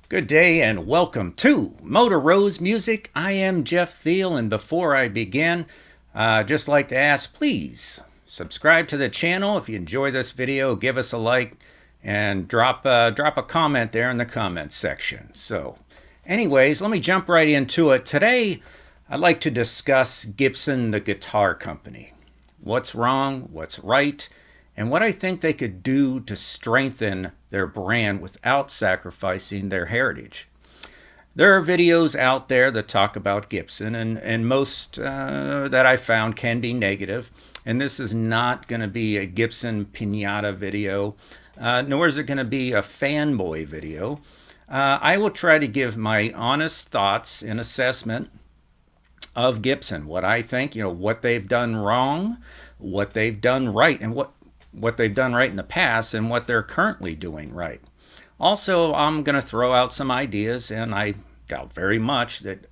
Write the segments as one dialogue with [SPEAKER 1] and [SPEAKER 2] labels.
[SPEAKER 1] Good day and welcome to Motor Rose Music. I am Jeff Thiel, and before I begin, I'd just like to ask, please subscribe to the channel. If you enjoy this video, give us a like and drop a comment there in the comments section. So, anyways, let me jump right into it. Today, I'd like to discuss Gibson, the guitar company. What's wrong, what's right, and what I think they could do to strengthen their brand without sacrificing their heritage. There are videos out there that talk about Gibson, and most that I found can be negative. And this is not going to be a Gibson Pinata video, nor is it going to be a fanboy video. I will try to give my honest thoughts and assessment of Gibson, what I think, what they've done wrong, what they've done right, and what they've done right in the past and what they're currently doing right. Also, I'm going to throw out some ideas, and I doubt very much that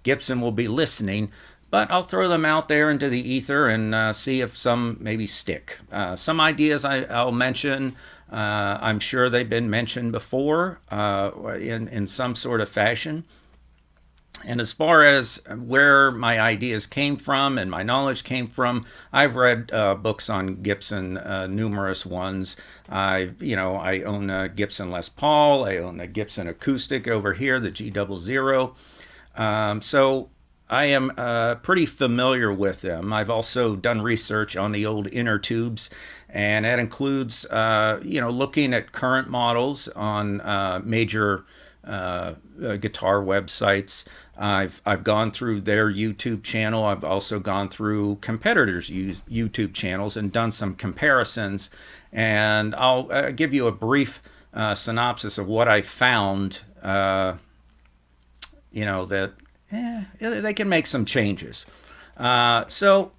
[SPEAKER 1] Gibson will be listening, but I'll throw them out there into the ether and see if some maybe stick. Some ideas I'll mention, I'm sure they've been mentioned before in some sort of fashion. And as far as where my ideas came from and my knowledge came from, I've read books on Gibson, numerous ones. I own a Gibson Les Paul. I own a Gibson acoustic over here, the G-00. So I am pretty familiar with them. I've also done research on the old inner tubes, and that includes, looking at current models on major guitar websites. I've gone through their YouTube channel. I've also gone through competitors' YouTube channels and done some comparisons. And I'll give you a brief synopsis of what I found. That they can make some changes. So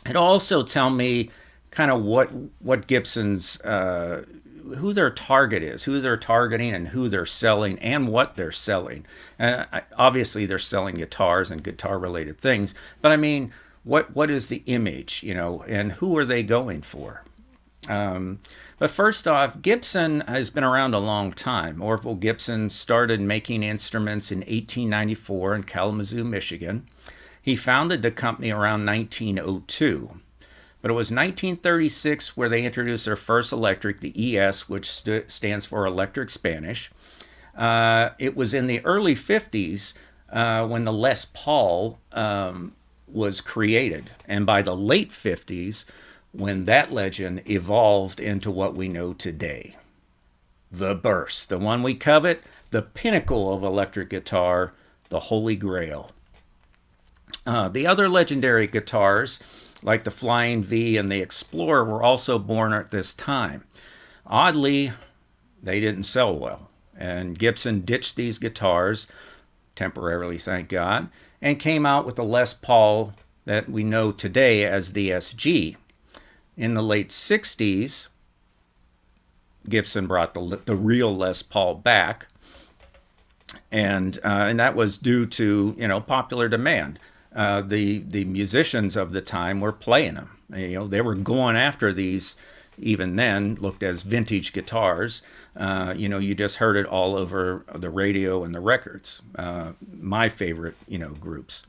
[SPEAKER 1] it'll also tell me kind of what Gibson's who their target is, who they're targeting, and who they're selling, and what they're selling. Obviously, they're selling guitars and guitar-related things, but I mean, what is the image, and who are they going for? But first off, Gibson has been around a long time. Orville Gibson started making instruments in 1894 in Kalamazoo, Michigan. He founded the company around 1902. But it was 1936 where they introduced their first electric, the ES, which stands for Electric Spanish. It was in the early 50s when the Les Paul was created. And by the late 50s, when that legend evolved into what we know today. The Burst, the one we covet, the pinnacle of electric guitar, the Holy Grail. The other legendary guitars, like the Flying V and the Explorer, were also born at this time. Oddly, they didn't sell well, and Gibson ditched these guitars, temporarily thank God, and came out with the Les Paul that we know today as the SG. In the late 60s, Gibson brought the real Les Paul back, and that was due to popular demand. The musicians of the time were playing them. They were going after these, even then, looked as vintage guitars. You just heard it all over the radio and the records. My favorite, groups.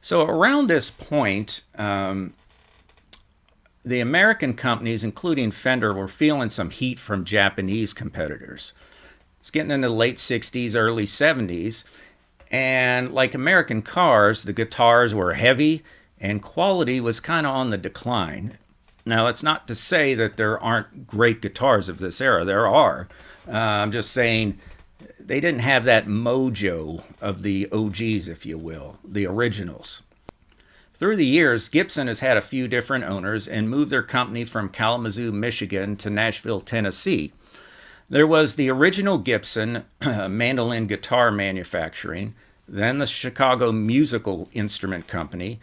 [SPEAKER 1] So around this point, the American companies, including Fender, were feeling some heat from Japanese competitors. It's getting into the late 60s, early 70s. And like American cars, the guitars were heavy and quality was kind of on the decline. Now, it's not to say that there aren't great guitars of this era. There are. I'm just saying they didn't have that mojo of the OGs, if you will, the originals. Through the years, Gibson has had a few different owners and moved their company from Kalamazoo, Michigan to Nashville, Tennessee. There was the original Gibson mandolin guitar manufacturing, then the Chicago Musical Instrument Company,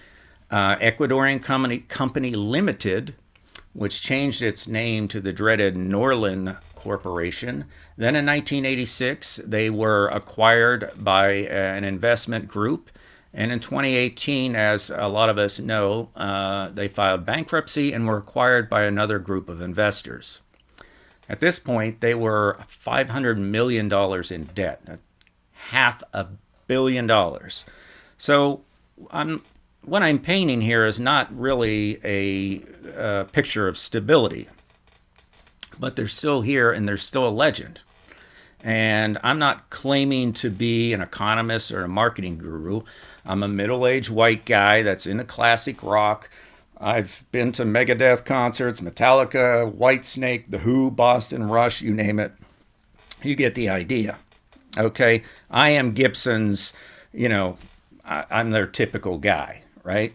[SPEAKER 1] Ecuadorian Company Limited, which changed its name to the dreaded Norlin Corporation. Then in 1986, they were acquired by an investment group. And in 2018, as a lot of us know, they filed bankruptcy and were acquired by another group of investors. At this point, they were $500 million in debt, $500 million. So what I'm painting here is not really a picture of stability, but they're still here and they're still a legend. And I'm not claiming to be an economist or a marketing guru. I'm a middle-aged white guy that's into classic rock. I've been to Megadeth concerts, Metallica, Whitesnake, The Who, Boston Rush, you name it. You get the idea. Okay, I am Gibson's, I'm their typical guy, right?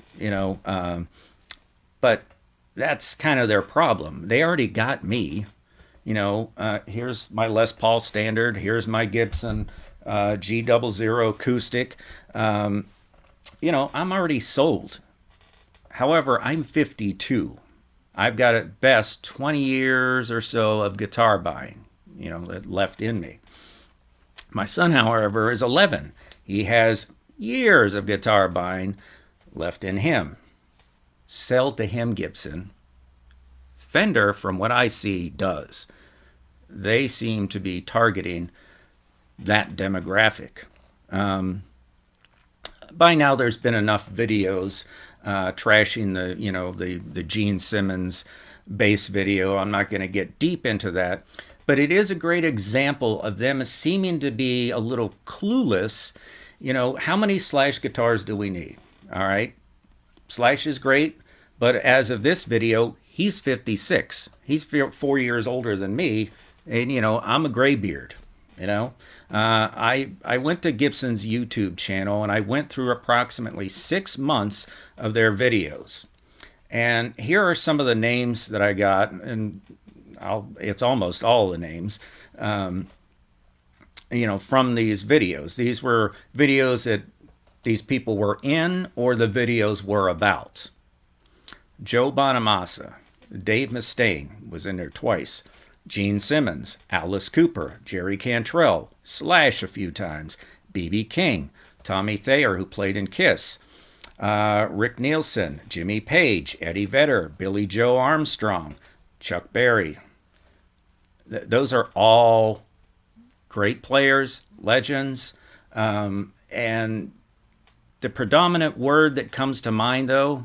[SPEAKER 1] But that's kind of their problem. They already got me. Here's my Les Paul Standard. Here's my Gibson G-00 acoustic. I'm already sold. However, I'm 52. I've got at best 20 years or so of guitar buying, left in me. My son, however, is 11. He has years of guitar buying left in him. Sell to him, Gibson. Fender, from what I see, does. They seem to be targeting that demographic. By now, there's been enough videos trashing the Gene Simmons bass video. I'm not going to get deep into that, but it is a great example of them seeming to be a little clueless. How many Slash guitars do we need? All right, Slash is great, but as of this video, he's 56. He's 4 years older than me, and I'm a graybeard. I went to Gibson's YouTube channel and I went through approximately 6 months of their videos. And here are some of the names that I got, and it's almost all the names, from these videos. These were videos that these people were in or the videos were about. Joe Bonamassa, Dave Mustaine was in there twice. Gene Simmons, Alice Cooper, Jerry Cantrell, Slash a few times, B.B. King, Tommy Thayer, who played in Kiss, Rick Nielsen, Jimmy Page, Eddie Vedder, Billy Joe Armstrong, Chuck Berry. Those are all great players, legends, and the predominant word that comes to mind, though,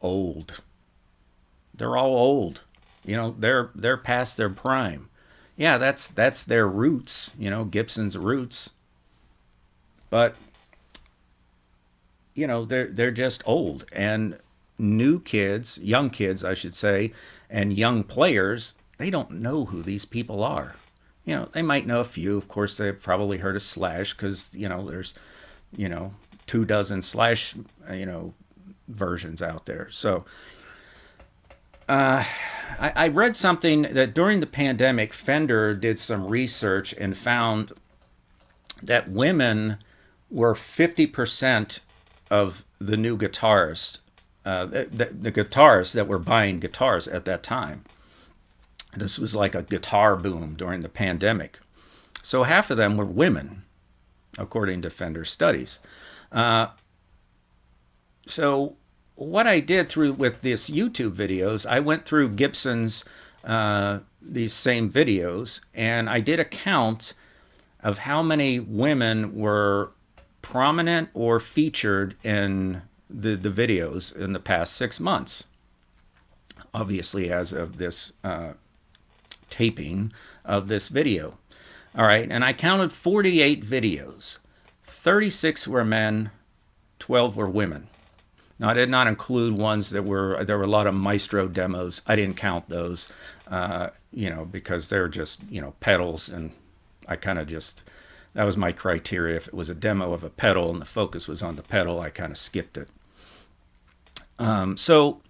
[SPEAKER 1] old. They're all old. They're past their prime. Yeah, that's their roots, Gibson's roots. But they're just old, and new kids, young kids, I should say, and young players, they don't know who these people are. They might know a few. Of course, they've probably heard of Slash because there's 24 Slash versions out there. So I read something that during the pandemic, Fender did some research and found that women were 50% of the new guitarists, the guitarists that were buying guitars at that time. This was like a guitar boom during the pandemic. So half of them were women, according to Fender studies. So what I did with this YouTube videos, I went through Gibson's these same videos, and I did a count of how many women were prominent or featured in the videos in the past 6 months. Obviously, as of this taping of this video. All right, and I counted 48 videos. 36 were men, 12 were women. Now, I did not include ones there were a lot of Maestro demos. I didn't count those, because they're just, pedals, and I kind of that was my criteria. If it was a demo of a pedal and the focus was on the pedal, I kind of skipped it. So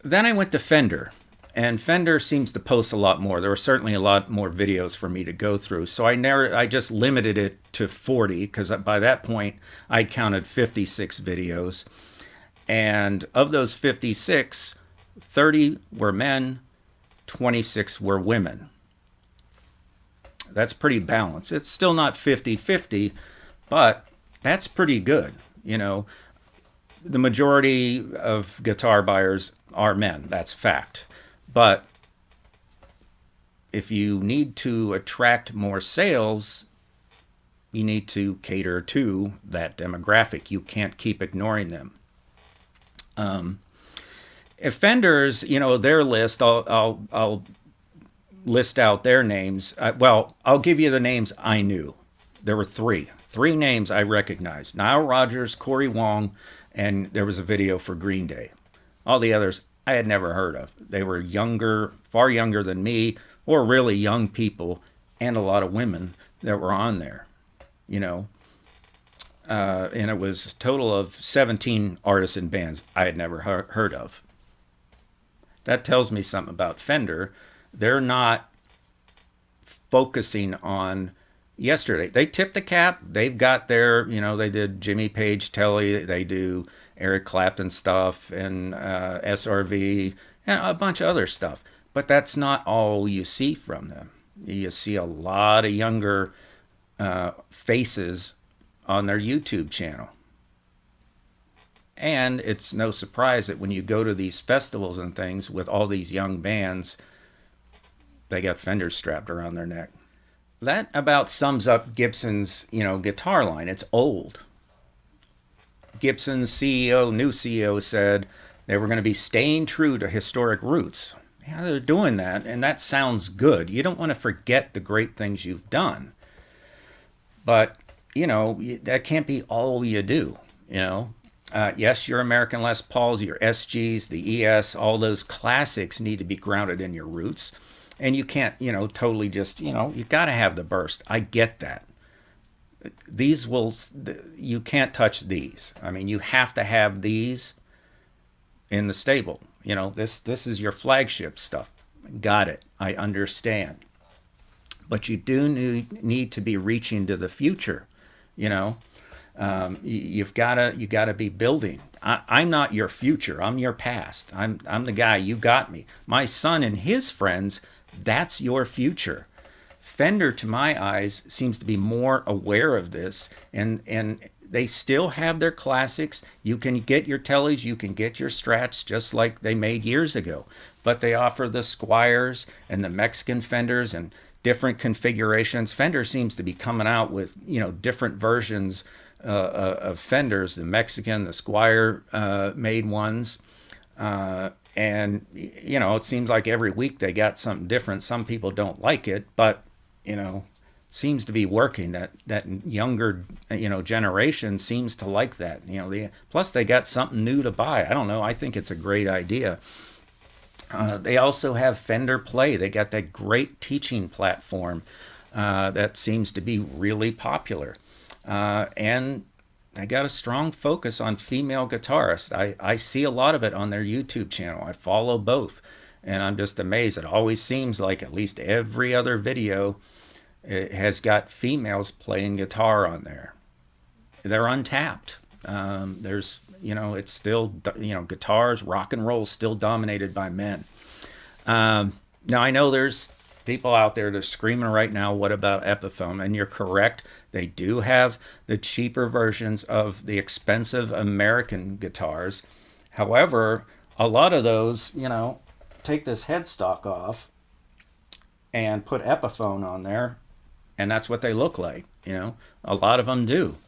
[SPEAKER 1] then I went to Fender, and Fender seems to post a lot more. There were certainly a lot more videos for me to go through. So I just limited it to 40, because by that point, I'd counted 56 videos. And of those 56, 30 were men, 26 were women. That's pretty balanced. It's still not 50-50, but that's pretty good. The majority of guitar buyers are men. That's fact. But, if you need to attract more sales, you need to cater to that demographic. You can't keep ignoring them. If Fender's, their list, I'll list out their names. Well, I'll give you the names I knew. There were three names I recognized: Nile Rodgers, Corey Wong, and there was a video for Green Day. All the others I had never heard of. They were younger, far younger than me, or really young people, and a lot of women that were on there. And it was a total of 17 artists and bands I had never heard of. That tells me something about Fender. They're not focusing on yesterday. They tip the cap. They've got their, they did Jimmy Page Telly, they do Eric Clapton stuff, and SRV, and a bunch of other stuff. But that's not all you see from them. You see a lot of younger faces on their YouTube channel. And it's no surprise that when you go to these festivals and things with all these young bands, they got Fenders strapped around their neck. That about sums up Gibson's, guitar line. It's old. Gibson's new CEO said they were going to be staying true to historic roots. Yeah, they're doing that, and that sounds good. You don't want to forget the great things you've done. But, that can't be all you do, Yes, your American Les Pauls, your SGs, the ES, all those classics need to be grounded in your roots. And you can't, totally just, you got to have the burst. I get that. You can't touch these. I mean, you have to have these in the stable. This is your flagship stuff. Got it. I understand. But you do need to be reaching to the future. You've got to be building. I'm not your future. I'm your past. I'm the guy. You got me. My son and his friends, that's your future. Fender, to my eyes, seems to be more aware of this, and they still have their classics. You can get your Tellys, you can get your Strats just like they made years ago, but they offer the Squires and the Mexican Fenders and different configurations. Fender seems to be coming out with different versions of Fenders, the Mexican, the Squire made ones, and it seems like every week they got something different. Some people don't like it, but seems to be working. That younger generation seems to like that. Plus they got something new to buy. I don't know. I think it's a great idea. They also have Fender Play. They got that great teaching platform that seems to be really popular. And they got a strong focus on female guitarists. I see a lot of it on their YouTube channel. I follow both, and I'm just amazed. It always seems like at least every other video has got females playing guitar on there. They're untapped. There's it's still, guitars, rock and roll is still dominated by men. Now, I know there's people out there that are screaming right now, what about Epiphone? And you're correct. They do have the cheaper versions of the expensive American guitars. However, a lot of those, take this headstock off and put Epiphone on there, and that's what they look like. A lot of them do.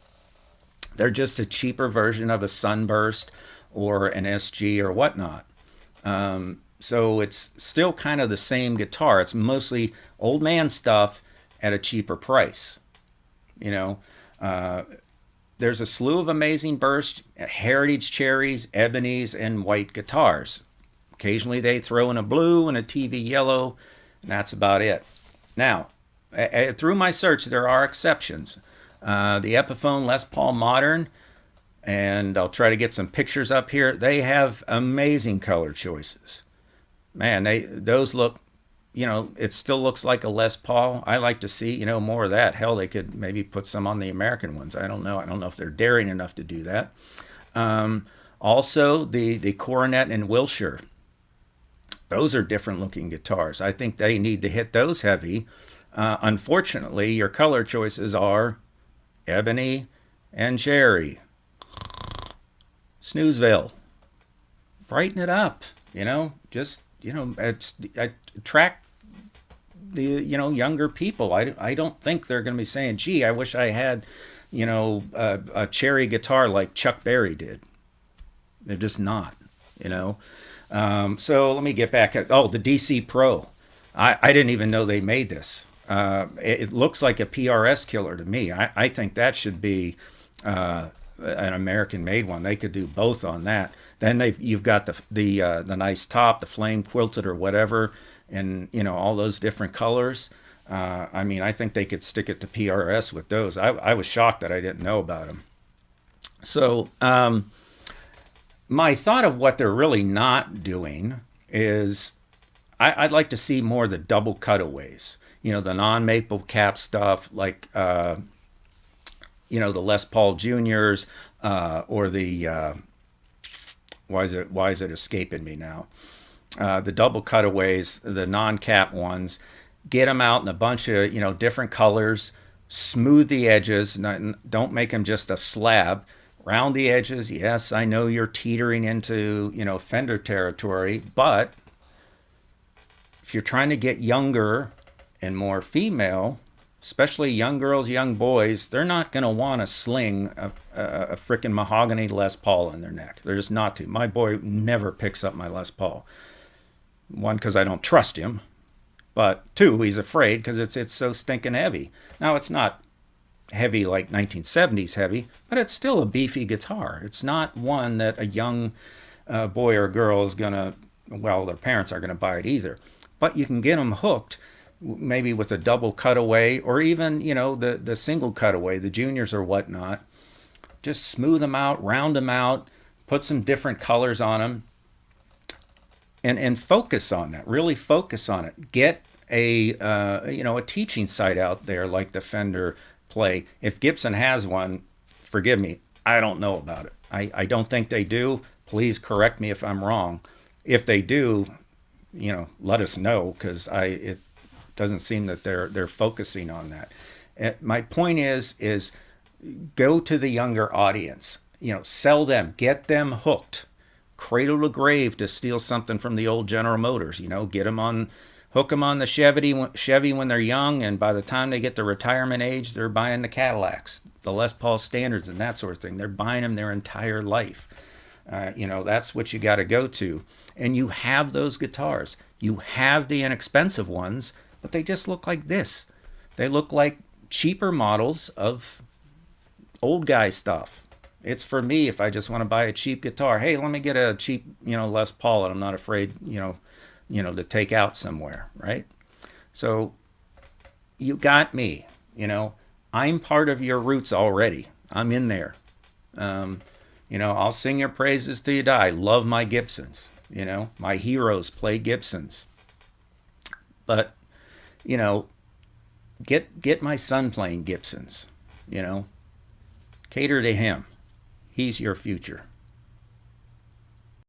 [SPEAKER 1] They're just a cheaper version of a Sunburst or an SG or whatnot. So it's still kind of the same guitar. It's mostly old man stuff at a cheaper price. There's a slew of amazing burst, heritage cherries, ebonies, and white guitars. Occasionally they throw in a blue and a TV yellow, and that's about it. Now, through my search, there are exceptions. The Epiphone Les Paul Modern, and I'll try to get some pictures up here. They have amazing color choices. Man, those look, it still looks like a Les Paul. I like to see, more of that. Hell, they could maybe put some on the American ones. I don't know. I don't know if they're daring enough to do that. Also, the Coronet and Wilshire. Those are different looking guitars. I think they need to hit those heavy. Unfortunately, your color choices are ebony and cherry. Snoozeville. Brighten it up, just, attract the younger people. I don't think they're going to be saying, "Gee, I wish I had a cherry guitar like Chuck Berry did." They're just not. You know. So let me get back at the DC Pro. I didn't even know they made this. It looks like a PRS killer to me. I think that should be an American-made one. They could do both on that. Then you've got the nice top, the flame quilted or whatever, and all those different colors. I mean, I think they could stick it to PRS with those. I was shocked that I didn't know about them. So my thought of what they're really not doing is I'd like to see more of the double cutaways. The non-maple cap stuff, like the Les Paul Juniors, or the why is it escaping me now? The double cutaways, the non-cap ones, get them out in a bunch of different colors, smooth the edges, don't make them just a slab. Round the edges. Yes, I know you're teetering into Fender territory, but if you're trying to get younger and more female, especially young girls, young boys, they're not going to want to sling a frickin' mahogany Les Paul in their neck. They're just not to. My boy never picks up my Les Paul. One, because I don't trust him, but two, he's afraid because it's so stinking heavy. Now, it's not heavy like 1970s heavy, but it's still a beefy guitar. It's not one that a young boy or girl is going to, well, their parents aren't going to buy it either. But you can get them hooked, maybe with a double cutaway, or even the single cutaway, the juniors or whatnot. Just smooth them out, round them out, put some different colors on them, and focus on that. Really focus on it. Get a teaching site out there like the Fender Play. If Gibson has one, forgive me, I don't know about it. I don't think they do. Please correct me if I'm wrong. If they do, let us know, because it doesn't seem that they're focusing on that. My point is go to the younger audience. Sell them, get them hooked, cradle to grave, to steal something from the old General Motors. Get them on, hook them on the Chevy when they're young, and by the time they get to retirement age, they're buying the Cadillacs, the Les Paul Standards, and that sort of thing. They're buying them their entire life. That's what you got to go to. And you have those guitars. You have the inexpensive ones, but they just look like this. They look like cheaper models of old guy stuff. It's for me if I just want to buy a cheap guitar. Hey, let me get a cheap, Les Paul, and I'm not afraid, to take out somewhere, right? So you got me. I'm part of your roots already. I'm in there. I'll sing your praises till you die. Love my Gibsons. My heroes play Gibsons. But, get my son playing Gibsons. Cater to him. He's your future.